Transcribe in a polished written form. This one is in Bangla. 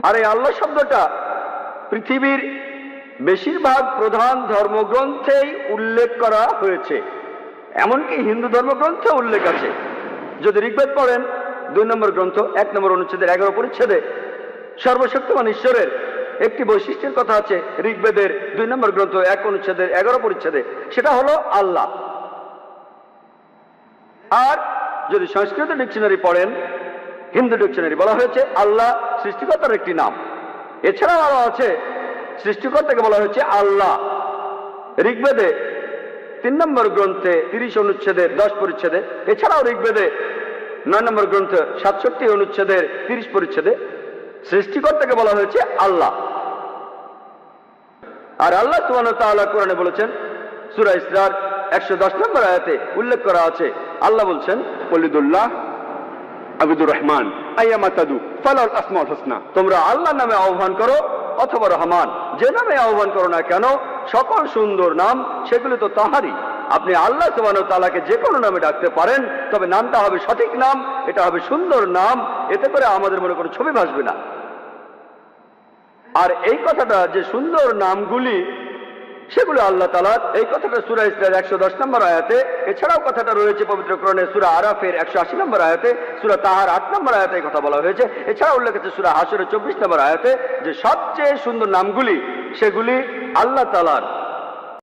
আর এই আল্লাহ শব্দটা পৃথিবীর বেশিরভাগ প্রধান ধর্মগ্রন্থেই উল্লেখ করা হয়েছে, এমনকি হিন্দু ধর্মগ্রন্থে উল্লেখ আছে। যদি ঋগ্বেদ পড়েন 2 নম্বর গ্রন্থ 1 নম্বর অনুচ্ছেদের 11 পরিচ্ছেদে সর্বশক্তিমান ঈশ্বরের একটি বৈশিষ্ট্যের কথা আছে। ঋগ্বেদের 2 নম্বর গ্রন্থ 1 অনুচ্ছেদের 11 পরিচ্ছেদে, সেটা হলো আল্লাহ। আর যদি সংস্কৃত ডিকশনারি পড়েন, হিন্দু ডিকশনারি, বলা হয়েছে আল্লাহ সৃষ্টিকর্তার একটি নাম। এছাড়াও আরো আছে, সৃষ্টিকর্তাকে বলা হয়েছে আল্লাহ। ঋগ্বেদে 3 নম্বর গ্রন্থে 30 অনুচ্ছেদের 10 পরিচ্ছেদে, এছাড়াও ঋগ্বেদে 9 নম্বর গ্রন্থ 67 অনুচ্ছেদের 30 পরিচ্ছেদে সৃষ্টিকর্তাকে বলা হয়েছে আল্লাহ। আর আল্লাহ সুবহানাহু ওয়া তাআলা কোরআনে বলেছেন, সূরা ইসরার 110 নম্বর আয়াতে উল্লেখ করা আছে, আল্লাহ বলছেন, ওয়ালিদুল্লাহ আবিদুর রহমান আইয়ামা তাদু ফালাল আসমাউল হুসনা, তোমরা আল্লাহর নামে আহ্বান করো অথবা রহমান, যে নামে আহ্বান করো না কেন, সকল সুন্দর নাম সেগুলো তো তাহারই। আপনি আল্লাহ সুবহানাহু ওয়া তাআলাকে যে কোনো নামে ডাকতে পারেন, তবে নামটা হবে সঠিক নাম, এটা হবে সুন্দর নাম, এতে করে আমাদের মনে কোনো ছবি ভাসবে না। আর এই কথাটা যে সুন্দর নামগুলি সেগুলো আল্লাহ তাআলার, এই কথাটা সূরা ইসরার 110 নম্বর আয়াতে, এছাড়াও কথাটা রয়েছে পবিত্র কোরআনে সূরা আরাফের 180 নম্বর আয়াতে, সূরা তাহার 8 নম্বর আয়াতে এই কথা বলা হয়েছে। এছাড়া উল্লেখ আছে সূরা হাশরের 24 নম্বর আয়াতে যে সবচেয়ে সুন্দর নামগুলি সেগুলি আল্লাহ তাআলার।